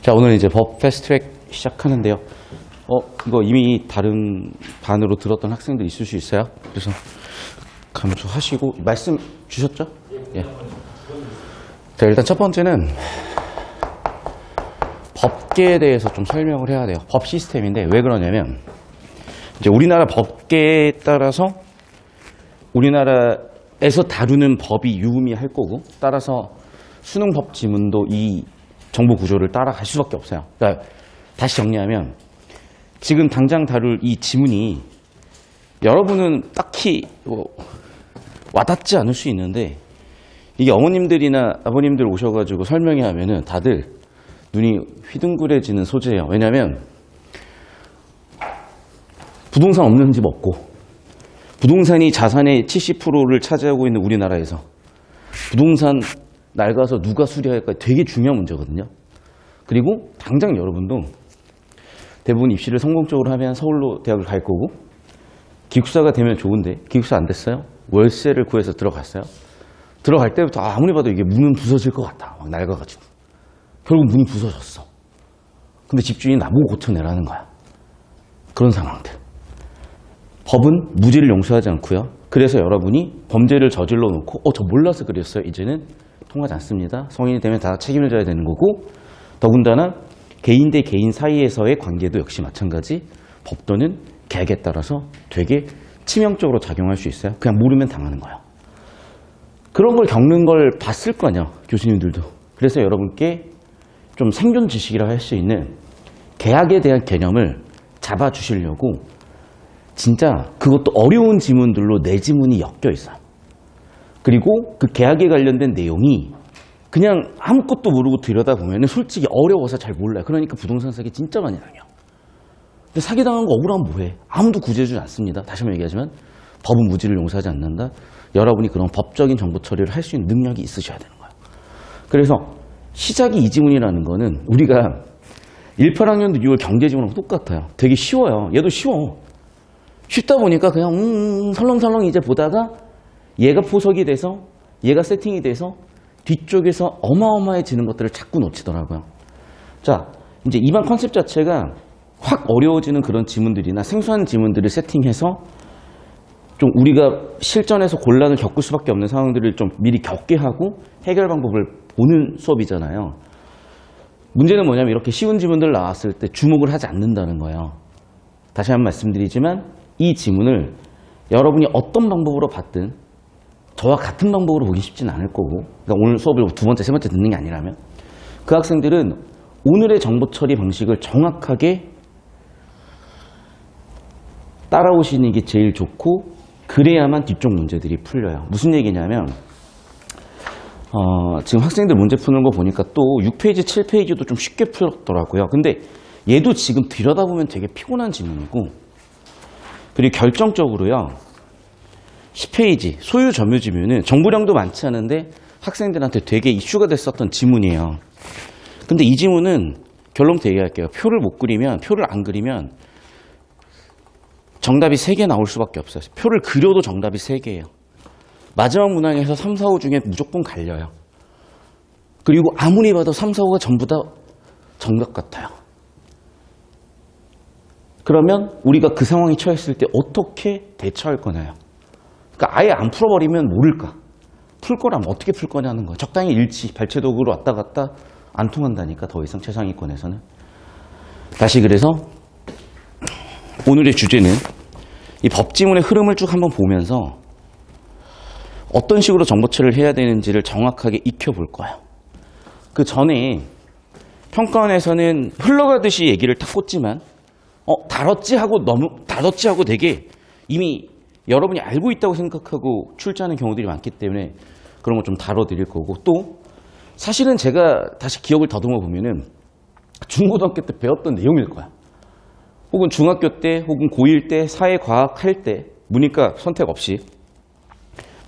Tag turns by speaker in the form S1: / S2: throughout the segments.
S1: 자, 오늘 이제 법 패스트트랙 시작하는데요. 이거 이미 다른 반으로 들었던 학생들 있을 수 있어요. 그래서 감수하시고 말씀 주셨죠? 예. 자, 일단 첫 번째는 법계에 대해서 좀 설명을 해야 돼요. 법 시스템인데 왜 그러냐면 이제 우리나라 법계에 따라서 우리나라에서 다루는 법이 유의미할 거고, 따라서 수능 법 지문도 이 정보 구조를 따라갈 수밖에 없어요. 그러니까 다시 정리하면 지금 당장 다룰 이 지문이 여러분은 딱히 와닿지 않을 수 있는데, 이게 어머님들이나 아버님들 오셔가지고 설명해 하면은 다들 눈이 휘둥그레지는 소재예요. 왜냐하면 부동산 없는 집 없고, 부동산이 자산의 70%를 차지하고 있는 우리나라에서 부동산 낡아서 누가 수리할까 되게 중요한 문제거든요. 그리고 당장 여러분도 대부분 입시를 성공적으로 하면 서울로 대학을 갈 거고, 기숙사가 되면 좋은데 기숙사 안 됐어요? 월세를 구해서 들어갔어요? 들어갈 때부터 아무리 봐도 이게 문은 부서질 것 같다. 막 낡아가지고. 결국 문이 부서졌어. 근데 집주인이 나보고 고쳐내라는 거야. 그런 상황들. 법은 무죄를 용서하지 않고요. 그래서 여러분이 범죄를 저질러 놓고 저 몰라서 그랬어요. 이제는 통하지 않습니다. 성인이 되면 다 책임을 져야 되는 거고, 더군다나 개인 대 개인 사이에서의 관계도 역시 마찬가지. 법도는 계약에 따라서 되게 치명적으로 작용할 수 있어요. 그냥 모르면 당하는 거예요. 그런 걸 겪는 걸 봤을 거 아니야, 교수님들도. 그래서 여러분께 좀 생존 지식이라고 할 수 있는 계약에 대한 개념을 잡아주시려고 진짜 그것도 어려운 지문들로 내 지문이 엮여 있어요. 그리고 그 계약에 관련된 내용이 그냥 아무것도 모르고 들여다보면 솔직히 어려워서 잘 몰라요. 그러니까 부동산 사기 진짜 많이 당해요. 근데 사기당한 거 억울하면 뭐해? 아무도 구제해주지 않습니다. 다시 한번 얘기하지만 법은 무죄를 용서하지 않는다. 여러분이 그런 법적인 정보 처리를 할 수 있는 능력이 있으셔야 되는 거예요. 그래서 시작이 이 지문이라는 거는 우리가 1, 8학년도 6월 경제지문하고 똑같아요. 되게 쉬워요. 얘도 쉬워. 쉽다 보니까 그냥 설렁설렁 이제 보다가 얘가 포석이 돼서, 얘가 세팅이 돼서 뒤쪽에서 어마어마해지는 것들을 자꾸 놓치더라고요. 자, 이제 이반 컨셉 자체가 확 어려워지는 그런 지문들이나 생소한 지문들을 세팅해서 좀 우리가 실전에서 곤란을 겪을 수밖에 없는 상황들을 좀 미리 겪게 하고 해결 방법을 보는 수업이잖아요. 문제는 뭐냐면 이렇게 쉬운 지문들 나왔을 때 주목을 하지 않는다는 거예요. 다시 한번 말씀드리지만 이 지문을 여러분이 어떤 방법으로 봤든 저와 같은 방법으로 보기 쉽지는 않을 거고, 그러니까 오늘 수업을 두 번째, 세 번째 듣는 게 아니라면 그 학생들은 오늘의 정보 처리 방식을 정확하게 따라오시는 게 제일 좋고, 그래야만 뒤쪽 문제들이 풀려요. 무슨 얘기냐면 지금 학생들 문제 푸는 거 보니까 또 6페이지, 7페이지도 좀 쉽게 풀었더라고요. 근데 얘도 지금 들여다보면 되게 피곤한 지문이고, 그리고 결정적으로요 10페이지 소유 점유 지문은 정보량도 많지 않은데 학생들한테 되게 이슈가 됐었던 지문이에요. 근데 이 지문은 결론부터 얘기할게요. 표를 못 그리면, 표를 안 그리면 정답이 3개 나올 수밖에 없어요. 표를 그려도 정답이 3개예요. 마지막 문항에서 3, 4, 5 중에 무조건 갈려요. 그리고 아무리 봐도 3, 4, 5가 전부 다 정답 같아요. 그러면 우리가 그 상황에 처했을 때 어떻게 대처할 거냐요. 그러니까 아예 안 풀어버리면 모를까. 풀 거라면 어떻게 풀 거냐는 거예요. 적당히 일치, 발췌도구로 왔다 갔다 안 통한다니까, 더 이상 최상위권에서는. 다시 그래서 오늘의 주제는 이 법지문의 흐름을 쭉 한번 보면서 어떤 식으로 정보 처리를 해야 되는지를 정확하게 익혀볼 거예요. 그 전에 평가원에서는 흘러가듯이 얘기를 탁 꽂지만 다뤘지 하고 되게 이미 여러분이 알고 있다고 생각하고 출제하는 경우들이 많기 때문에 그런 거 좀 다뤄드릴 거고, 또 사실은 제가 다시 기억을 더듬어 보면은 중고등학교 때 배웠던 내용일 거야. 혹은 중학교 때, 혹은 고1 때, 사회과학 할 때, 문이과 선택 없이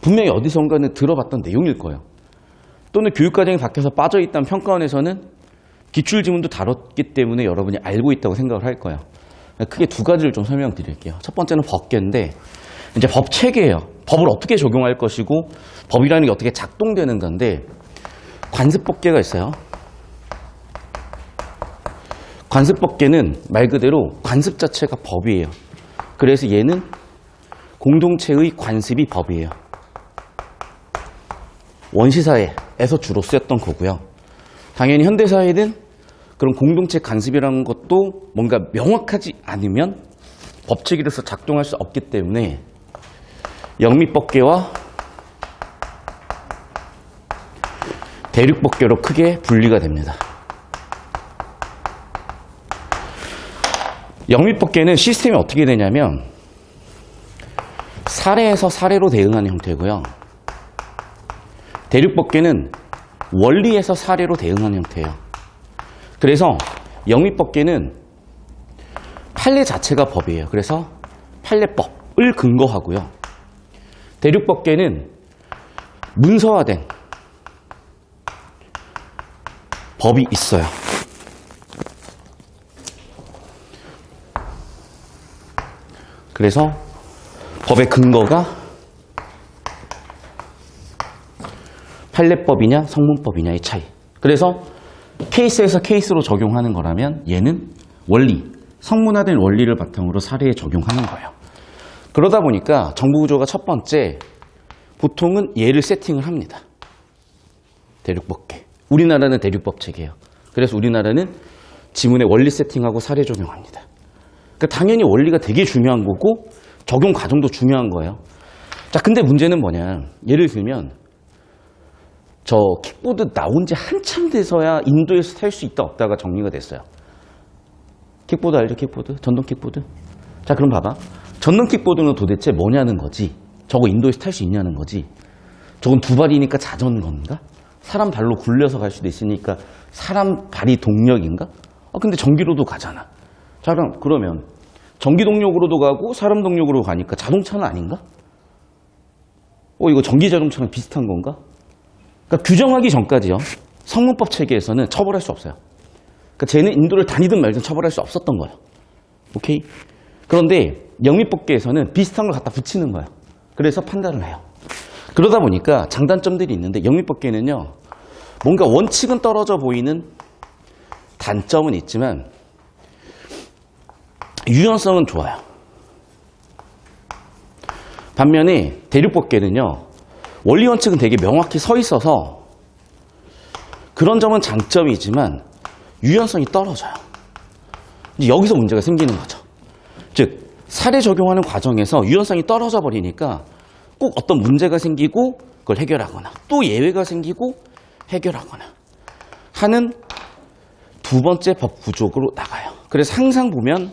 S1: 분명히 어디선가는 들어봤던 내용일 거예요. 또는 교육과정이 바뀌어서 빠져있다는 평가원에서는 기출지문도 다뤘기 때문에 여러분이 알고 있다고 생각을 할 거예요. 크게 두 가지를 좀 설명드릴게요. 첫 번째는 법계인데, 이제 법 체계예요. 법을 어떻게 적용할 것이고 법이라는 게 어떻게 작동되는 건데, 관습법계가 있어요. 관습법계는 말 그대로 관습 자체가 법이에요. 그래서 얘는 공동체의 관습이 법이에요. 원시사회에서 주로 쓰였던 거고요. 당연히 현대사회는 그런 공동체 관습이라는 것도 뭔가 명확하지 않으면 법칙으로서 작동할 수 없기 때문에 영미법계와 대륙법계로 크게 분리가 됩니다. 영미법계는 시스템이 어떻게 되냐면 사례에서 사례로 대응하는 형태고요. 대륙법계는 원리에서 사례로 대응하는 형태예요. 그래서 영미법계는 판례 자체가 법이에요. 그래서 판례법을 근거하고요. 대륙법계는 문서화된 법이 있어요. 그래서 법의 근거가 판례법이냐 성문법이냐의 차이. 그래서 케이스에서 케이스로 적용하는 거라면 얘는 원리, 성문화된 원리를 바탕으로 사례에 적용하는 거예요. 그러다 보니까 정부구조가 첫 번째, 보통은 얘를 세팅을 합니다. 대륙법계. 우리나라는 대륙법 체계예요. 그래서 우리나라는 지문의 원리 세팅하고 사례 적용합니다. 그러니까 당연히 원리가 되게 중요한 거고 적용 과정도 중요한 거예요. 자, 근데 문제는 뭐냐. 예를 들면 저 킥보드 나온 지 한참 돼서야 인도에서 탈 수 있다 없다가 정리가 됐어요. 킥보드 알죠? 킥보드? 전동 킥보드? 자, 그럼 봐봐. 전동 킥보드는 도대체 뭐냐는 거지. 저거 인도에서 탈 수 있냐는 거지. 저건 두 발이니까 자전거인가? 사람 발로 굴려서 갈 수도 있으니까 사람 발이 동력인가? 근데 전기로도 가잖아. 자, 그러면 전기 동력으로도 가고 사람 동력으로 가니까 자동차는 아닌가? 이거 전기 자동차랑 비슷한 건가? 그러니까 규정하기 전까지요. 성문법 체계에서는 처벌할 수 없어요. 그러니까 쟤는 인도를 다니든 말든 처벌할 수 없었던 거예요. 오케이? 그런데 영미법계에서는 비슷한 걸 갖다 붙이는 거예요. 그래서 판단을 해요. 그러다 보니까 장단점들이 있는데 영미법계는요. 뭔가 원칙은 떨어져 보이는 단점은 있지만 유연성은 좋아요. 반면에 대륙법계는요. 원리 원칙은 되게 명확히 서 있어서 그런 점은 장점이지만 유연성이 떨어져요. 이제 여기서 문제가 생기는 거죠. 즉 사례 적용하는 과정에서 유연성이 떨어져 버리니까 꼭 어떤 문제가 생기고 그걸 해결하거나 또 예외가 생기고 해결하거나 하는 두 번째 법 구조로 나가요. 그래서 항상 보면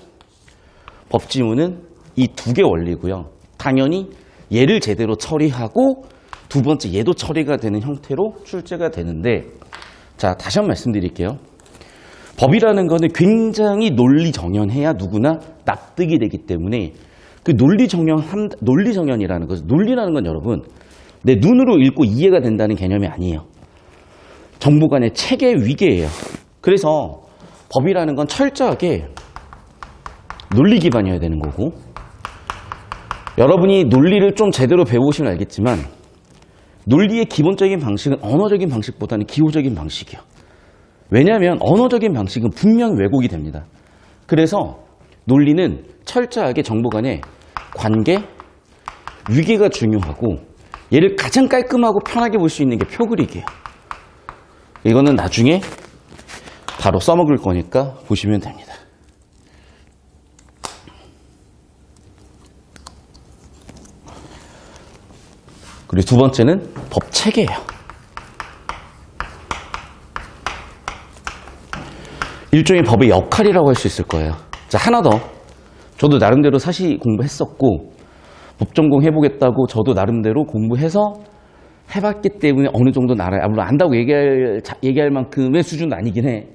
S1: 법지문은 이 두 개 원리고요. 당연히 얘를 제대로 처리하고 두 번째 얘도 처리가 되는 형태로 출제가 되는데, 자, 다시 한번 말씀드릴게요. 법이라는 거는 굉장히 논리 정연해야 누구나 납득이 되기 때문에 그 논리 정연이라는 것은, 논리라는 건 여러분 내 눈으로 읽고 이해가 된다는 개념이 아니에요. 정부 간의 체계 위계예요. 그래서 법이라는 건 철저하게 논리 기반이어야 되는 거고, 여러분이 논리를 좀 제대로 배우시면 알겠지만 논리의 기본적인 방식은 언어적인 방식보다는 기호적인 방식이에요. 왜냐하면 언어적인 방식은 분명 왜곡이 됩니다. 그래서 논리는 철저하게 정보 간의 관계, 위계가 중요하고 얘를 가장 깔끔하고 편하게 볼 수 있는 게 표그리기예요. 이거는 나중에 바로 써먹을 거니까 보시면 됩니다. 그리고 두 번째는 법 체계예요. 일종의 법의 역할이라고 할 수 있을 거예요. 자, 하나 더. 저도 나름대로 사시 공부했었고 법 전공 해보겠다고 저도 나름대로 공부해서 해봤기 때문에 어느 정도는 알아요. 물론 안다고 얘기할 만큼의 수준은 아니긴 해.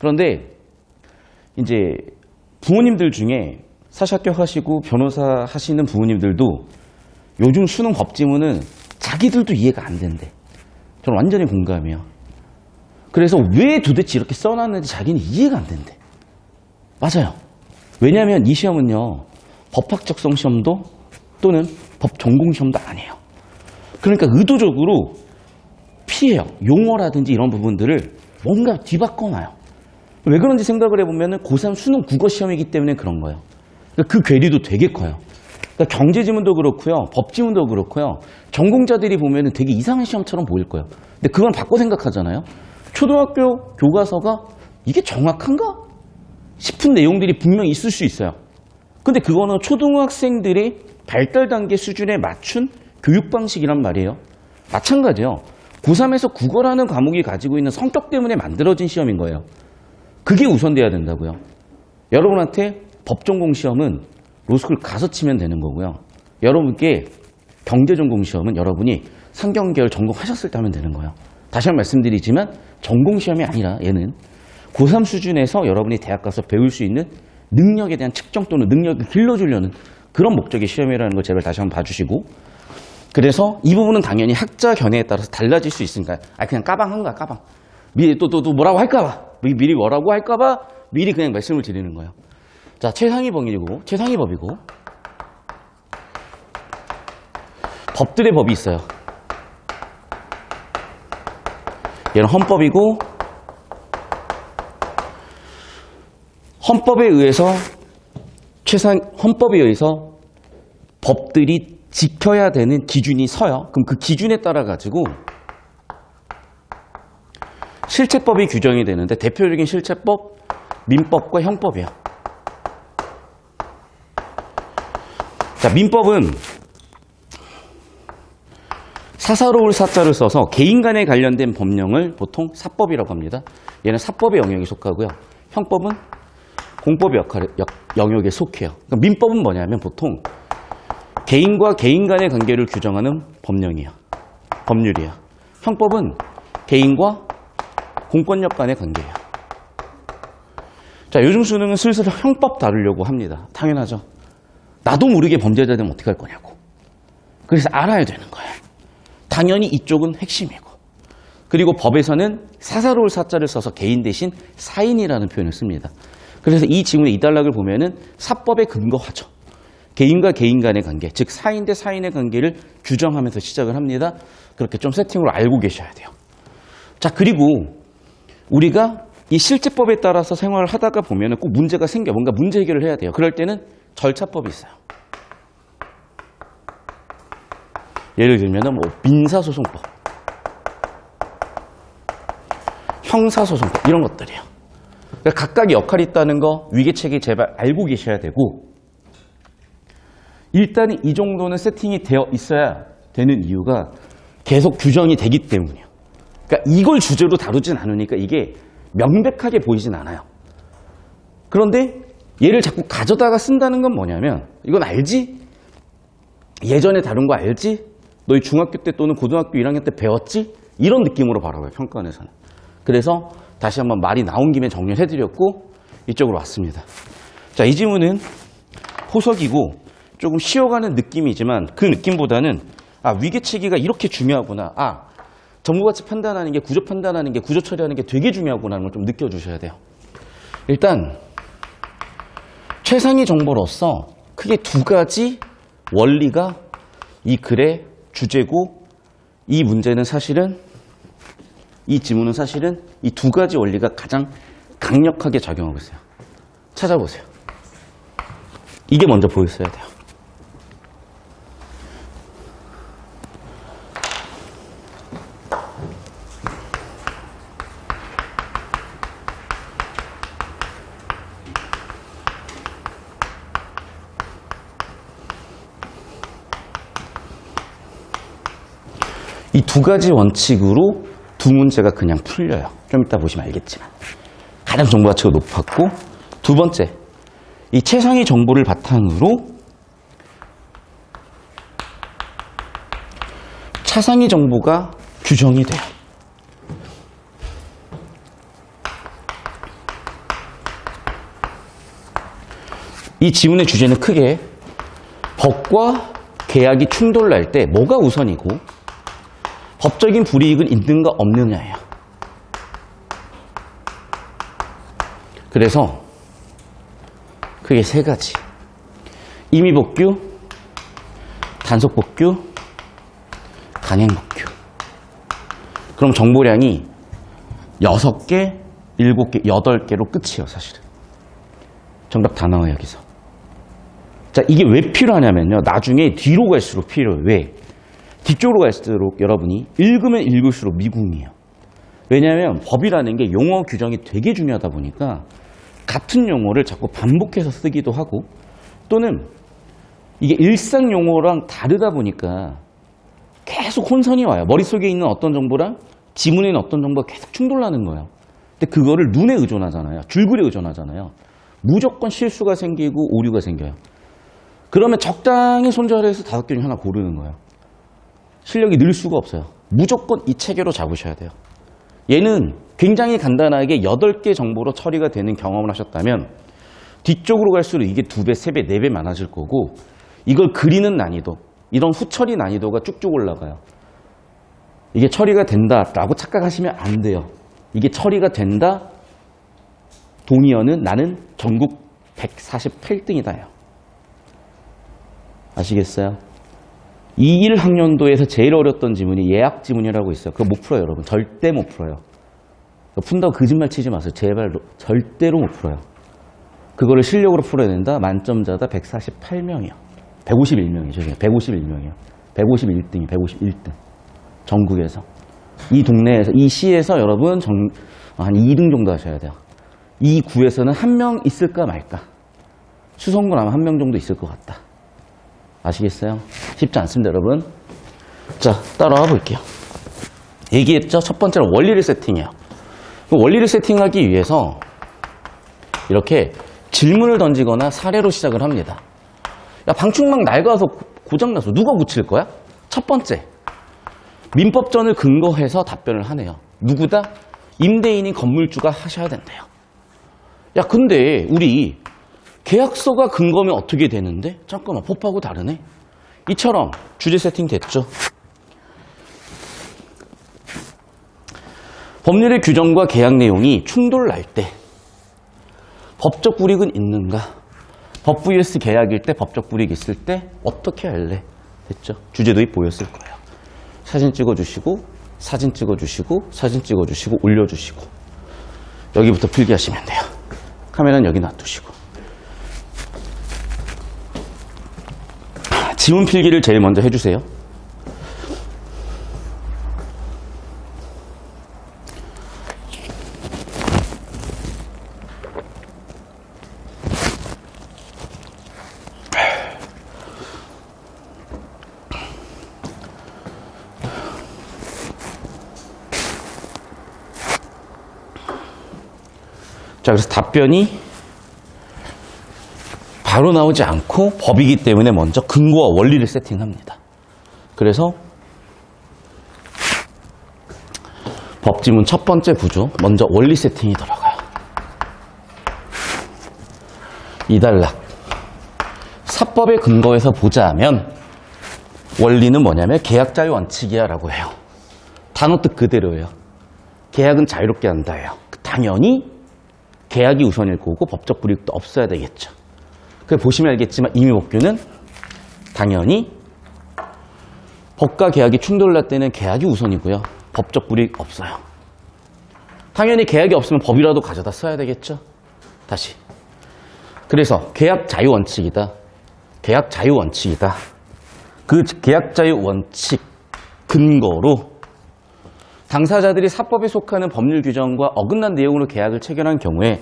S1: 그런데 이제 부모님들 중에 사시 합격하시고 변호사 하시는 부모님들도 요즘 수능 법지문은 자기들도 이해가 안 된대. 저는 완전히 공감해요. 그래서 왜 도대체 이렇게 써놨는지 자기는 이해가 안 된대. 맞아요. 왜냐하면 이 시험은요, 법학 적성 시험도 또는 법 전공 시험도 아니에요. 그러니까 의도적으로 피해요. 용어라든지 이런 부분들을 뭔가 뒤바꿔놔요. 왜 그런지 생각을 해보면 고3 수능 국어 시험이기 때문에 그런 거예요. 그러니까 그 괴리도 되게 커요. 그러니까 경제지문도 그렇고요, 법지문도 그렇고요, 전공자들이 보면 되게 이상한 시험처럼 보일 거예요. 근데 그건 바꿔 생각하잖아요. 초등학교 교과서가 이게 정확한가 싶은 내용들이 분명히 있을 수 있어요. 근데 그거는 초등학생들의 발달 단계 수준에 맞춘 교육 방식이란 말이에요. 마찬가지예요. 고3에서 국어라는 과목이 가지고 있는 성격 때문에 만들어진 시험인 거예요. 그게 우선돼야 된다고요. 여러분한테 법전공 시험은 로스쿨 가서 치면 되는 거고요. 여러분께 경제전공 시험은 여러분이 상경계열 전공하셨을 때 하면 되는 거예요. 다시 한번 말씀드리지만 전공 시험이 아니라 얘는 고3 수준에서 여러분이 대학 가서 배울 수 있는 능력에 대한 측정 또는 능력을 길러주려는 그런 목적의 시험이라는 걸 제발 다시 한번 봐주시고, 그래서 이 부분은 당연히 학자 견해에 따라서 달라질 수 있으니까 그냥 까방한 거야, 까방. 미리 또 뭐라고 할까봐, 미리 뭐라고 할까봐 미리 그냥 말씀을 드리는 거예요. 자, 최상위법이고 법들의 법이 있어요. 얘는 헌법이고, 헌법에 의해서 법들이 지켜야 되는 기준이 서요. 그럼 그 기준에 따라 가지고 실체법이 규정이 되는데, 대표적인 실체법 민법과 형법이에요. 자, 민법은 사사로울 사자를 써서 개인 간에 관련된 법령을 보통 사법이라고 합니다. 얘는 사법의 영역에 속하고요. 형법은 공법의 영역에 속해요. 그러니까 민법은 뭐냐면 보통 개인과 개인 간의 관계를 규정하는 법률이에요. 형법은 개인과 공권력 간의 관계예요. 자, 요즘 수능은 슬슬 형법 다루려고 합니다. 당연하죠. 나도 모르게 범죄자 되면 어떻게 할 거냐고. 그래서 알아야 되는 거예요. 당연히 이쪽은 핵심이고. 그리고 법에서는 사사로울 사자를 써서 개인 대신 사인이라는 표현을 씁니다. 그래서 이 지문의 이 단락을 보면은 사법에 근거하죠. 개인과 개인 간의 관계, 즉 사인 대 사인의 관계를 규정하면서 시작을 합니다. 그렇게 좀 세팅으로 알고 계셔야 돼요. 자, 그리고 우리가 이 실제법에 따라서 생활을 하다가 보면은 꼭 문제가 생겨. 뭔가 문제 해결을 해야 돼요. 그럴 때는 절차법이 있어요. 예를 들면은 민사소송법, 형사소송법 이런 것들이에요. 그러니까 각각의 역할이 있다는 거 위계체계 제발 알고 계셔야 되고, 일단은 이 정도는 세팅이 되어 있어야 되는 이유가 계속 규정이 되기 때문이에요. 그러니까 이걸 주제로 다루진 않으니까 이게 명백하게 보이진 않아요. 그런데 얘를 자꾸 가져다가 쓴다는 건 뭐냐면, 이건 알지? 예전에 다룬 거 알지? 너희 중학교 때 또는 고등학교 1학년 때 배웠지? 이런 느낌으로 바라봐요, 평가원에서는. 그래서 다시 한번 말이 나온 김에 정리해드렸고 이쪽으로 왔습니다. 자, 이 지문은 포석이고 조금 쉬어가는 느낌이지만 그 느낌보다는 위계체계가 이렇게 중요하구나. 정보가치 판단하는 게, 구조 판단하는 게, 구조 처리하는 게 되게 중요하구나는 걸 좀 느껴주셔야 돼요. 일단 최상위 정보로서 크게 두 가지 원리가 이 글의 주제고, 이 문제는 사실은, 이 지문은 사실은 이 두 가지 원리가 가장 강력하게 작용하고 있어요. 찾아보세요. 이게 먼저 보였어야 돼요. 이 두 가지 원칙으로 두 문제가 그냥 풀려요. 좀 이따 보시면 알겠지만. 가장 정보 가치가 높았고, 두 번째, 이 최상위 정보를 바탕으로 차상위 정보가 규정이 돼요. 이 지문의 주제는 크게 법과 계약이 충돌날 때 뭐가 우선이고 법적인 불이익은 있는가 없느냐예요. 그래서 크게 세 가지. 임의복규, 단속복규, 강행복규. 그럼 정보량이 6개 7개, 8개로 끝이에요, 사실은. 정답 다 나와요, 여기서. 자, 이게 왜 필요하냐면요. 나중에 뒤로 갈수록 필요해요. 왜? 뒤쪽으로 갈수록 여러분이 읽으면 읽을수록 미궁이에요. 왜냐하면 법이라는 게 용어 규정이 되게 중요하다 보니까 같은 용어를 자꾸 반복해서 쓰기도 하고 또는 이게 일상 용어랑 다르다 보니까 계속 혼선이 와요. 머릿속에 있는 어떤 정보랑 지문에 있는 어떤 정보가 계속 충돌나는 거예요. 근데 그거를 눈에 의존하잖아요. 줄글에 의존하잖아요. 무조건 실수가 생기고 오류가 생겨요. 그러면 적당히 손절해서 5개 중 하나 고르는 거예요. 실력이 늘 수가 없어요. 무조건 이 체계로 잡으셔야 돼요. 얘는 굉장히 간단하게 8개 정보로 처리가 되는 경험을 하셨다면 뒤쪽으로 갈수록 이게 2배, 3배, 4배 많아질 거고 이걸 그리는 난이도, 이런 후처리 난이도가 쭉쭉 올라가요. 이게 처리가 된다라고 착각하시면 안 돼요. 이게 처리가 된다, 동의어는 나는 전국 148등이다요. 아시겠어요? 21학년도에서 제일 어려웠던 지문이 예약 지문이라고 있어요. 그거 못 풀어요, 여러분. 절대 못 풀어요. 푼다고 거짓말 치지 마세요. 제발 절대로 못 풀어요. 그거를 실력으로 풀어야 된다. 만점자다 148명이요. 151명이죠. 151명이요. 151등이 151등. 전국에서. 이 동네에서, 이 시에서 여러분 한 2등 정도 하셔야 돼요. 이 구에서는 한 명 있을까 말까. 수성군 아마 한 명 정도 있을 것 같다. 아시겠어요? 쉽지 않습니다, 여러분. 자, 따라와 볼게요. 얘기했죠? 첫 번째는 원리를 세팅해요. 원리를 세팅하기 위해서 이렇게 질문을 던지거나 사례로 시작을 합니다. 야, 방충망 낡아서 고장나서 누가 고칠 거야? 첫 번째, 민법전을 근거해서 답변을 하네요. 누구다? 임대인인 건물주가 하셔야 된대요. 야, 근데 우리 계약서가 근거면 어떻게 되는데? 잠깐만, 법하고 다르네. 이처럼 주제 세팅 됐죠? 법률의 규정과 계약 내용이 충돌날 때 법적 불이익은 있는가? 법 vs 계약일 때 법적 불이익이 있을 때 어떻게 할래? 됐죠? 주제 도입 보였을 거예요. 사진 찍어주시고 사진 찍어주시고 사진 찍어주시고 올려주시고 여기부터 필기하시면 돼요. 카메라는 여기 놔두시고 지문 필기를 제일 먼저 해주세요. 자, 그래서 답변이 바로 나오지 않고 법이기 때문에 먼저 근거와 원리를 세팅합니다. 그래서 법지문 첫 번째 구조, 먼저 원리 세팅이 들어가요. 이단락. 사법의 근거에서 보자면 원리는 뭐냐면 계약자의 원칙이야 라고 해요. 단어 뜻 그대로예요. 계약은 자유롭게 한다예요. 당연히 계약이 우선일 거고 법적 불이익도 없어야 되겠죠. 그 보시면 알겠지만 임의법규는 당연히 법과 계약이 충돌날 때는 계약이 우선이고요. 법적 불이익 없어요. 당연히 계약이 없으면 법이라도 가져다 써야 되겠죠. 다시. 그래서 계약 자유 원칙이다. 계약 자유 원칙이다. 그 계약 자유 원칙 근거로 당사자들이 사법에 속하는 법률 규정과 어긋난 내용으로 계약을 체결한 경우에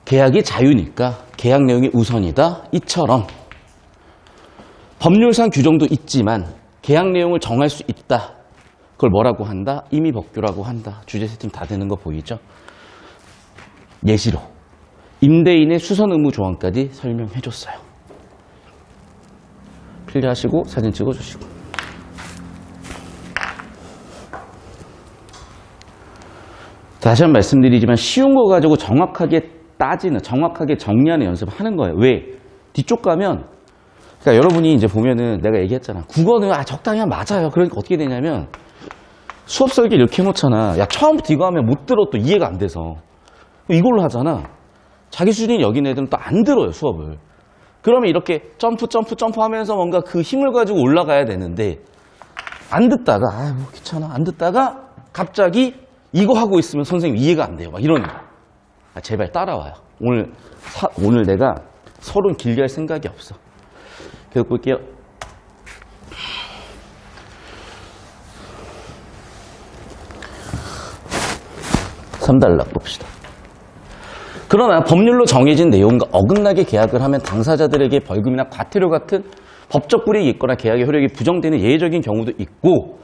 S1: 계약이 자유니까 계약 내용이 우선이다. 이처럼 법률상 규정도 있지만 계약 내용을 정할 수 있다. 그걸 뭐라고 한다? 임의법규라고 한다. 주제 세팅 다 되는 거 보이죠? 예시로 임대인의 수선 의무 조항까지 설명해 줬어요. 필기하시고 사진 찍어주시고 다시 한번 말씀드리지만 쉬운 거 가지고 정확하게 따지는, 정확하게 정리하는 연습을 하는 거예요. 왜? 뒤쪽 가면, 그러니까 여러분이 이제 보면은 내가 얘기했잖아. 국어는 적당히 하면 맞아요. 그러니까 어떻게 되냐면 수업 설계 이렇게 해놓잖아. 야, 처음부터 이거 하면 못 들어 또 이해가 안 돼서. 이걸로 하잖아. 자기 수준이 여긴 애들은 또 안 들어요, 수업을. 그러면 이렇게 점프 하면서 뭔가 그 힘을 가지고 올라가야 되는데 안 듣다가, 뭐 귀찮아. 안 듣다가 갑자기 이거 하고 있으면 선생님 이해가 안 돼요. 막 이러는 거야. 아, 제발 따라와요. 오늘 내가 서론 길게 할 생각이 없어. 계속 볼게요. (3달러) 봅시다. 그러나 법률로 정해진 내용과 어긋나게 계약을 하면 당사자들에게 벌금이나 과태료 같은 법적 불이익이 있거나 계약의 효력이 부정되는 예외적인 경우도 있고,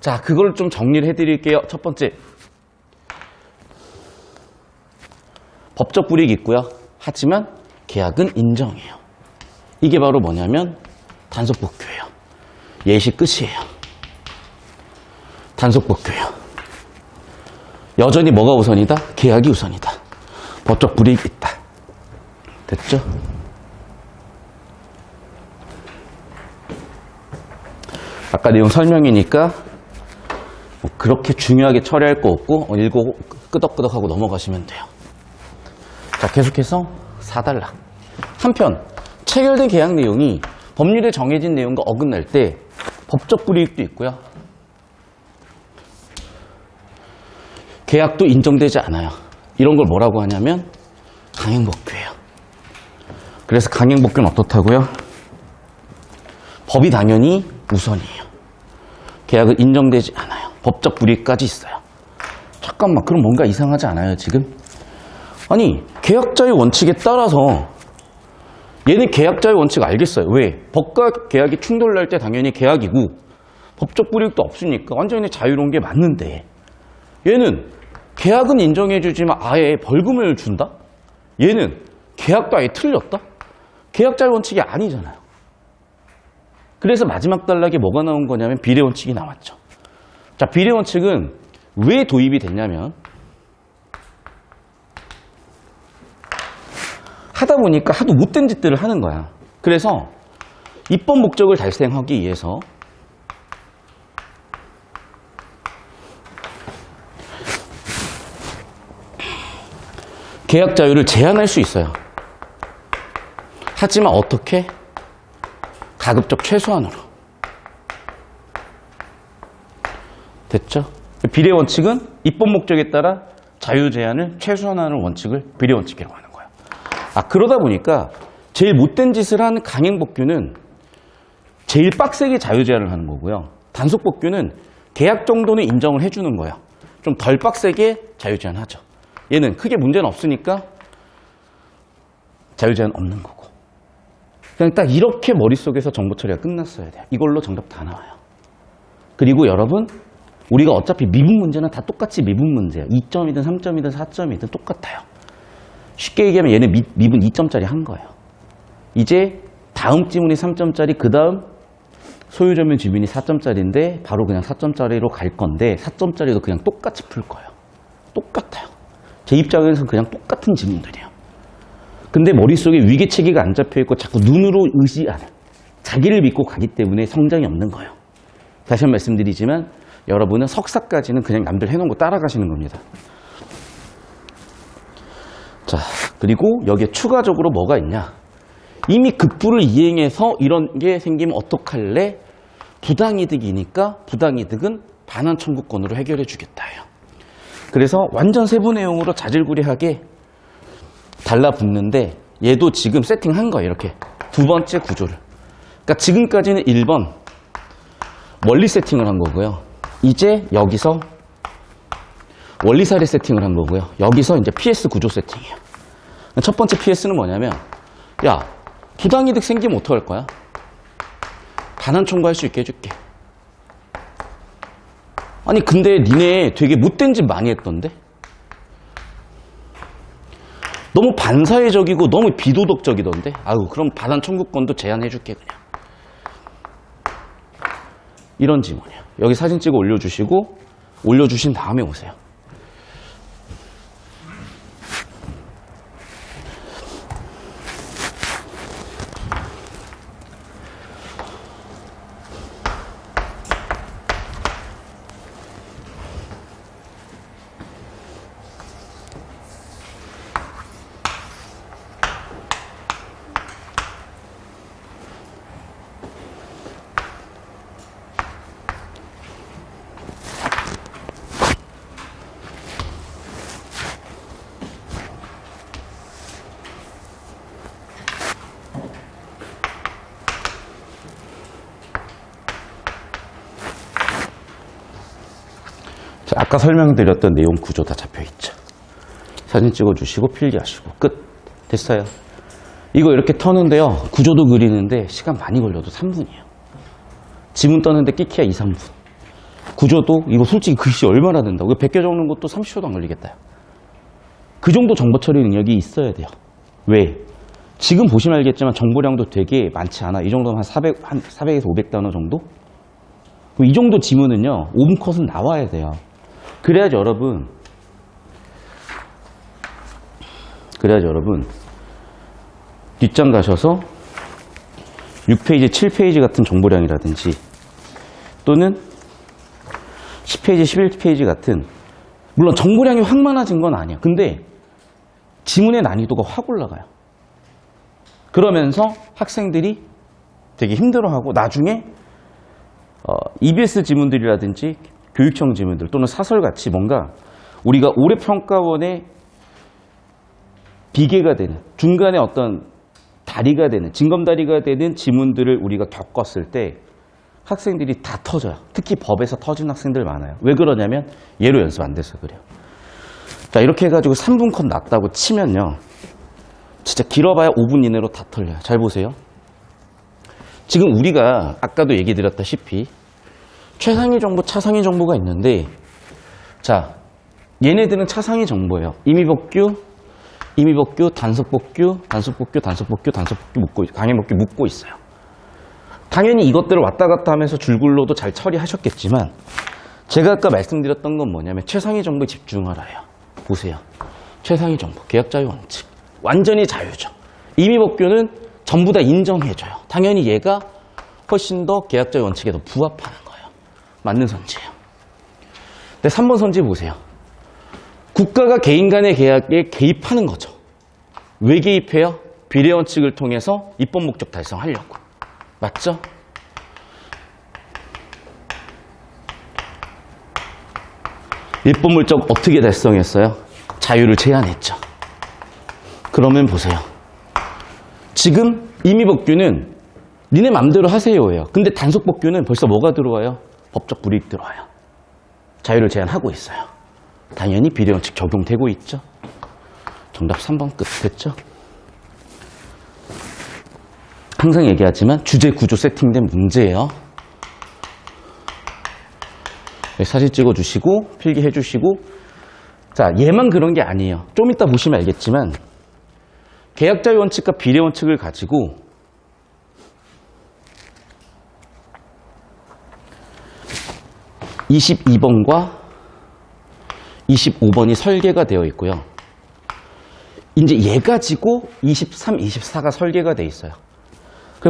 S1: 자, 그걸 좀 정리를 해드릴게요. 첫 번째, 법적 불이익이 있고요. 하지만 계약은 인정해요. 이게 바로 뭐냐면 단속 복귀예요. 예시 끝이에요. 단속 복귀예요. 여전히 뭐가 우선이다? 계약이 우선이다. 법적 불이익이 있다. 됐죠? 아까 내용 설명이니까 뭐 그렇게 중요하게 처리할 거 없고 읽고 끄덕끄덕하고 넘어가시면 돼요. 자, 계속해서 (4달러) 한편 체결된 계약 내용이 법률에 정해진 내용과 어긋날 때 법적 불이익도 있고요. 계약도 인정되지 않아요. 이런 걸 뭐라고 하냐면 강행복귀예요. 그래서 강행복귀는 어떻다고요? 법이 당연히 우선이에요. 계약은 인정되지 않아요. 법적 불이익까지 있어요. 잠깐만, 그럼 뭔가 이상하지 않아요, 지금? 아니, 계약자의 원칙에 따라서 얘는 계약자의 원칙 알겠어요. 왜? 법과 계약이 충돌날 때 당연히 계약이고 법적 불이익도 없으니까 완전히 자유로운 게 맞는데, 얘는 계약은 인정해주지만 아예 벌금을 준다? 얘는 계약도 아예 틀렸다? 계약자의 원칙이 아니잖아요. 그래서 마지막 단락에 뭐가 나온 거냐면 비례 원칙이 나왔죠. 자, 비례 원칙은 왜 도입이 됐냐면 하다 보니까 하도 못된 짓들을 하는 거야. 그래서 입법 목적을 달성하기 위해서 계약 자유를 제한할 수 있어요. 하지만 어떻게? 가급적 최소한으로. 됐죠? 비례 원칙은 입법 목적에 따라 자유 제한을 최소한하는 원칙을 비례 원칙이라고 하는 거예요. 아, 그러다 보니까 제일 못된 짓을 한 강행복귀는 제일 빡세게 자유 제한을 하는 거고요. 단속 복귀는 계약 정도는 인정을 해주는 거예요. 좀 덜 빡세게 자유 제한하죠. 얘는 크게 문제는 없으니까 자유 제한 없는 거고. 그냥 딱 이렇게 머릿속에서 정보 처리가 끝났어야 돼요. 이걸로 정답 다 나와요. 그리고 여러분, 우리가 어차피 미분 문제는 다 똑같이 미분 문제예요. 2점이든 3점이든 4점이든 똑같아요. 쉽게 얘기하면 얘는 미분 2점짜리 한 거예요. 이제 다음 지문이 3점짜리, 그 다음 소유점인 주민이 4점짜리인데 바로 그냥 4점짜리로 갈 건데 4점짜리도 그냥 똑같이 풀 거예요. 똑같아요. 제 입장에서는 그냥 똑같은 지문들이에요. 근데 머릿속에 위계체계가 안 잡혀있고 자꾸 눈으로 의지하는, 자기를 믿고 가기 때문에 성장이 없는 거예요. 다시 한번 말씀드리지만 여러분은 석사까지는 그냥 남들 해놓은 거 따라가시는 겁니다. 자, 그리고 여기에 추가적으로 뭐가 있냐. 이미 급부를 이행해서 이런 게 생기면 어떡할래? 부당이득이니까 부당이득은 반환 청구권으로 해결해 주겠다요. 그래서 완전 세부 내용으로 자질구레하게 달라붙는데 얘도 지금 세팅한 거예요. 이렇게 두 번째 구조를. 그러니까 지금까지는 1번 원리 세팅을 한 거고요. 이제 여기서 원리 사례 세팅을 한 거고요. 여기서 이제 PS 구조 세팅이에요. 첫 번째 PS는 뭐냐면, 야, 부당이득 생기면 어떡할 거야? 반환 청구할 수 있게 해줄게. 아니 근데 니네 되게 못된 짓 많이 했던데? 너무 반사회적이고 너무 비도덕적이던데? 아유, 그럼 반환 청구권도 제한해줄게 그냥. 이런 지문이에요. 여기 사진 찍어 올려주시고 올려주신 다음에 오세요. 아까 설명드렸던 내용 구조 다 잡혀있죠. 사진 찍어주시고 필기하시고 끝. 됐어요. 이거 이렇게 터는데요. 구조도 그리는데 시간 많이 걸려도 3분이에요. 지문 떠는데 끼키야 2, 3분. 구조도 이거 솔직히 글씨 얼마나 된다고. 100개 적는 것도 30초도 안 걸리겠다. 그 정도 정보 처리 능력이 있어야 돼요. 왜? 지금 보시면 알겠지만 정보량도 되게 많지 않아. 이 정도면 한 400에서 500단어 정도? 이 정도 지문은요, 5분 컷은 나와야 돼요. 그래야지 여러분 뒷장 가셔서 6페이지, 7페이지 같은 정보량이라든지 또는 10페이지, 11페이지 같은, 물론 정보량이 확 많아진 건 아니야. 근데 지문의 난이도가 확 올라가요. 그러면서 학생들이 되게 힘들어하고 나중에 EBS 지문들이라든지 교육형 지문들 또는 사설같이 뭔가 우리가 올해평가원의 비계가 되는, 중간에 어떤 다리가 되는, 징검다리가 되는 지문들을 우리가 겪었을 때 학생들이 다 터져요. 특히 법에서 터진 학생들 많아요. 왜 그러냐면 얘로 연습 안 돼서 그래요. 자, 이렇게 해가지고 3분 컷 났다고 치면요, 진짜 길어봐야 5분 이내로 다 털려요. 잘 보세요. 지금 우리가 아까도 얘기 드렸다시피 최상위 정보, 차상위 정보가 있는데, 자, 얘네들은 차상위 정보예요. 임의복규, 단속복규, 강행복규 묶고 있어요. 당연히 이것들을 왔다 갔다 하면서 줄글로도 잘 처리하셨겠지만, 제가 아까 말씀드렸던 건 뭐냐면 최상위 정보에 집중하라요. 보세요. 최상위 정보, 계약 자유 원칙. 완전히 자유죠. 임의복규는 전부 다 인정해줘요. 당연히 얘가 훨씬 더 계약 자유 원칙에 더 부합하는 거예요. 맞는 선지예요. 근데 3번 선지 보세요. 국가가 개인 간의 계약에 개입하는 거죠. 왜 개입해요? 비례 원칙을 통해서 입법 목적 달성하려고. 맞죠? 입법 목적 어떻게 달성했어요? 자유를 제한했죠. 그러면 보세요. 지금 임의복규는 니네 맘대로 하세요예요. 근데 단속복규는 벌써 뭐가 들어와요? 법적 불이익 들어와요. 자유를 제한하고 있어요. 당연히 비례원칙 적용되고 있죠. 정답 3번 끝. 됐죠? 항상 얘기하지만 주제 구조 세팅된 문제예요. 사진 찍어주시고 필기해주시고. 자, 얘만 그런 게 아니에요. 좀 이따 보시면 알겠지만 계약자유 원칙과 비례 원칙을 가지고 (22번과) 25번이 설계가 되어 있고요. 이제 얘 가지고 23, 24가 설계가 되어 있어요.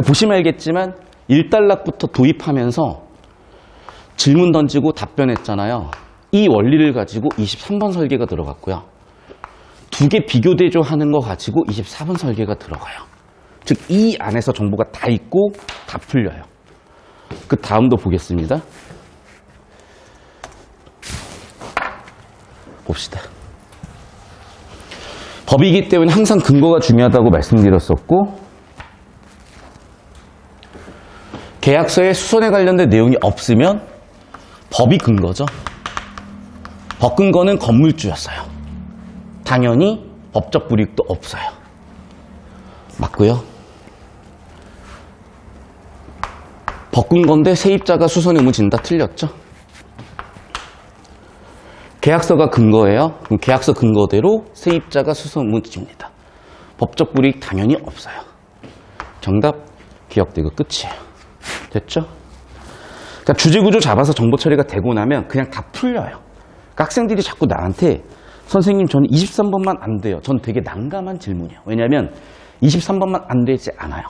S1: 보시면 알겠지만 1단락부터 도입하면서 질문 던지고 답변했잖아요. 이 원리를 가지고 23번 설계가 들어갔고요. 두 개 비교 대조하는 거 가지고 24번 설계가 들어가요. 즉 이 안에서 정보가 다 있고 다 풀려요. 그 다음도 보겠습니다. 봅시다. 법이기 때문에 항상 근거가 중요하다고 말씀드렸었고, 계약서에 수선에 관련된 내용이 없으면 법이 근거죠. 법 근거는 건물주였어요. 당연히 법적 불이익도 없어요. 맞고요. 법 근거인데 세입자가 수선 의무 진다. 틀렸죠? 계약서가 근거예요. 그럼 계약서 근거대로 세입자가 수선 의무 집니다. 법적 불이익 당연히 없어요. 정답 기억되고 끝이에요. 됐죠? 그러니까 주제구조 잡아서 정보 처리가 되고 나면 그냥 다 풀려요. 그러니까 학생들이 자꾸 나한테 선생님 저는 23번만 안 돼요. 전 되게 난감한 질문이에요. 왜냐하면 23번만 안 되지 않아요.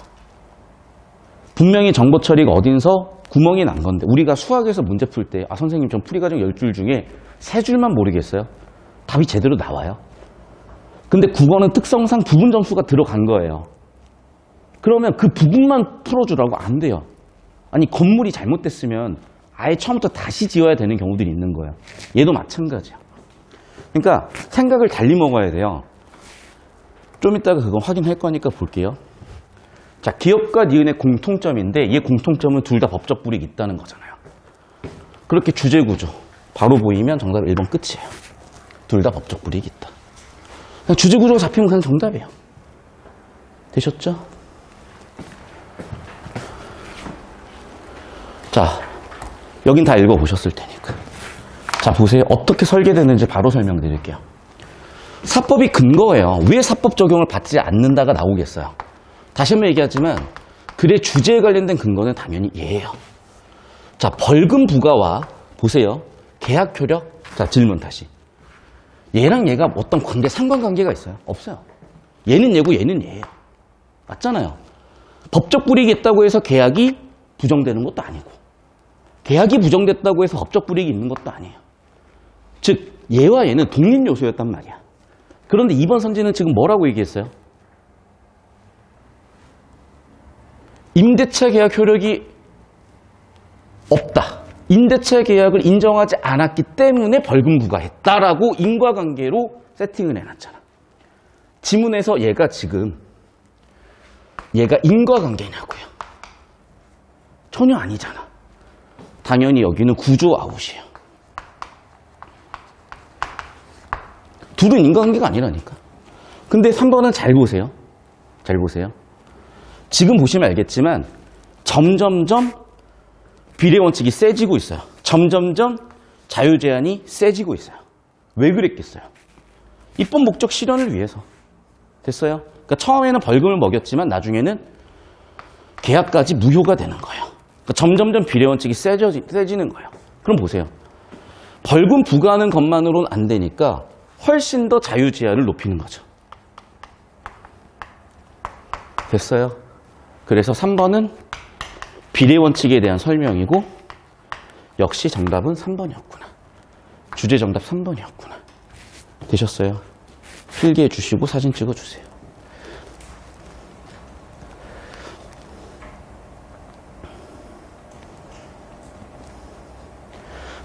S1: 분명히 정보 처리가 어딘서 구멍이 난 건데, 우리가 수학에서 문제 풀 때 선생님 전 풀이과정 10줄 중에 3줄만 모르겠어요. 답이 제대로 나와요. 근데 국어는 특성상 부분 점수가 들어간 거예요. 그러면 그 부분만 풀어주라고 안 돼요. 아니 건물이 잘못됐으면 아예 처음부터 다시 지어야 되는 경우들이 있는 거예요. 얘도 마찬가지야. 그러니까 생각을 달리 먹어야 돼요. 좀 이따가 그건 확인할 거니까 볼게요. 자, 기업과 니은의 공통점인데, 얘 공통점은 둘 다 법적 불이익이 있다는 거잖아요. 그렇게 주제구조 바로 보이면 정답 1번 끝이에요. 둘 다 법적 불이익이 있다. 그냥 주제 구조가 잡히면 그냥 정답이에요. 되셨죠? 자, 여긴 다 읽어보셨을 테니까. 자, 보세요. 어떻게 설계되는지 바로 설명드릴게요. 사법이 근거예요. 왜 사법 적용을 받지 않는다가 나오겠어요? 다시 한번 얘기하지만 글의 주제에 관련된 근거는 당연히 얘예요. 자, 벌금 부과와 보세요. 계약 효력. 자, 질문 다시. 얘랑 얘가 어떤 관계, 상관관계가 있어요? 없어요. 얘는 얘고 얘는 얘예요. 맞잖아요. 법적 불이익이 있다고 해서 계약이 부정되는 것도 아니고 계약이 부정됐다고 해서 법적 불이익이 있는 것도 아니에요. 즉 얘와 얘는 독립 요소였단 말이야. 그런데 이번 선지는 지금 뭐라고 얘기했어요? 임대차 계약 효력이 없다. 임대차 계약을 인정하지 않았기 때문에 벌금 부과했다라고 인과관계로 세팅을 해놨잖아. 지문에서 얘가 인과관계냐고요. 전혀 아니잖아. 당연히 여기는 구조 아웃이에요. 둘은 인과관계가 아니라니까. 근데 3번은 잘 보세요. 잘 보세요. 지금 보시면 알겠지만 점점점 비례 원칙이 세지고 있어요. 점점점 자유제한이 세지고 있어요. 왜 그랬겠어요? 입법 목적 실현을 위해서. 됐어요? 그러니까 처음에는 벌금을 먹였지만 나중에는 계약까지 무효가 되는 거예요. 그러니까 점점점 비례 원칙이 세지는 거예요. 그럼 보세요. 벌금 부과하는 것만으로는 안 되니까 훨씬 더 자유제한을 높이는 거죠. 됐어요? 그래서 3번은 비례 원칙에 대한 설명이고 역시 정답은 3번이었구나. 주제 정답 3번이었구나. 되셨어요? 필기해 주시고 사진 찍어 주세요.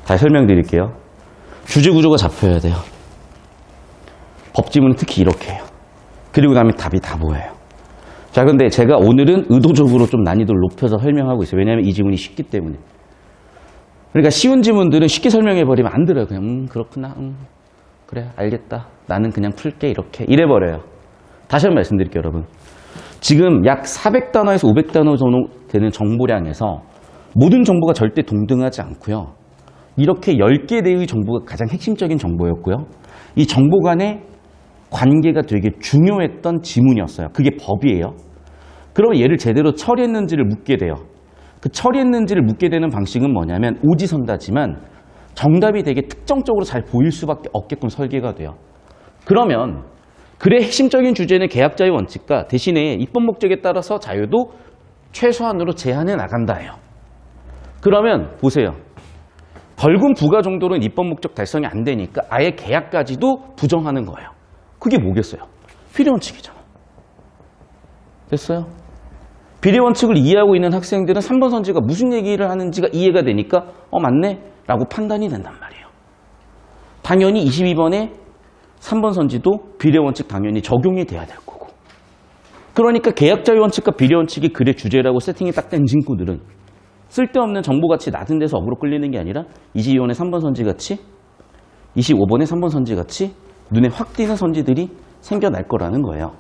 S1: 다시 설명드릴게요. 주제 구조가 잡혀야 돼요. 법지문은 특히 이렇게 해요. 그리고 나면 답이 다 보여요. 자, 근데 제가 오늘은 의도적으로 좀 난이도를 높여서 설명하고 있어요. 왜냐하면 이 지문이 쉽기 때문에. 그러니까 쉬운 지문들은 쉽게 설명해버리면 안 들어요. 그냥 그렇구나. 그래, 알겠다. 나는 그냥 풀게. 이렇게 이래버려요. 다시 한번 말씀드릴게요, 여러분. 지금 약 400단어에서 500단어 정도 되는 정보량에서 모든 정보가 절대 동등하지 않고요. 이렇게 10개 대의 정보가 가장 핵심적인 정보였고요. 이 정보 간의 관계가 되게 중요했던 지문이었어요. 그게 법이에요. 그러면 얘를 제대로 처리했는지를 묻게 돼요. 그 처리했는지를 묻게 되는 방식은 뭐냐면 오지선다지만 정답이 되게 특정적으로 잘 보일 수밖에 없게끔 설계가 돼요. 그러면 글의 핵심적인 주제는 계약자의 원칙과 대신에 입법 목적에 따라서 자유도 최소한으로 제한해 나간다예요. 그러면 보세요. 벌금 부과 정도는 입법 목적 달성이 안 되니까 아예 계약까지도 부정하는 거예요. 그게 뭐겠어요? 비례 원칙이잖아. 됐어요? 비례 원칙을 이해하고 있는 학생들은 3번 선지가 무슨 얘기를 하는지가 이해가 되니까 맞네? 라고 판단이 된단 말이에요. 당연히 22번에 3번 선지도 비례 원칙 당연히 적용이 돼야 될 거고. 그러니까 계약자의 원칙과 비례 원칙이 글의 주제라고 세팅이 딱 된 친구들은 쓸데없는 정보같이 낮은 데서 어그로 끌리는 게 아니라 22번의 3번 선지같이 25번의 3번 선지같이 눈에 확 띄는 선지들이 생겨날 거라는 거예요.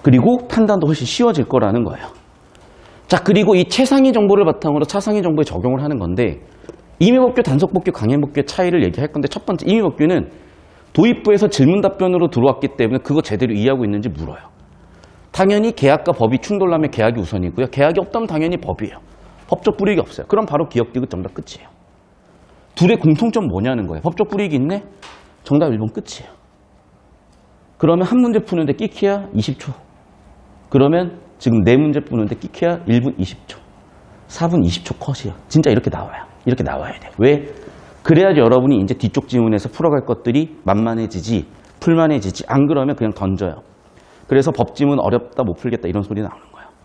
S1: 그리고 판단도 훨씬 쉬워질 거라는 거예요. 자, 그리고 이 최상위 정보를 바탕으로 차상위 정보에 적용을 하는 건데 임의법규, 단속법규, 강행법규의 차이를 얘기할 건데 첫 번째 임의법규는 도입부에서 질문 답변으로 들어왔기 때문에 그거 제대로 이해하고 있는지 물어요. 당연히 계약과 법이 충돌하면 계약이 우선이고요. 계약이 없다면 당연히 법이에요. 법적 불이익이 없어요. 그럼 바로 기억, 디귿 정답 끝이에요. 둘의 공통점 뭐냐는 거예요. 법적 불이익이 있네? 정답 1번 끝이에요. 그러면 한 문제 푸는데 끼키야 20초. 그러면 지금 4문제 푸는데 끼키야 1분 20초. 4분 20초 컷이에요. 진짜 이렇게 나와요. 이렇게 나와야 돼요. 왜? 그래야지 여러분이 이제 뒤쪽 지문에서 풀어갈 것들이 만만해지지, 풀만해지지. 안 그러면 그냥 던져요. 그래서 법지문 어렵다, 못 풀겠다 이런 소리 나오는 거예요.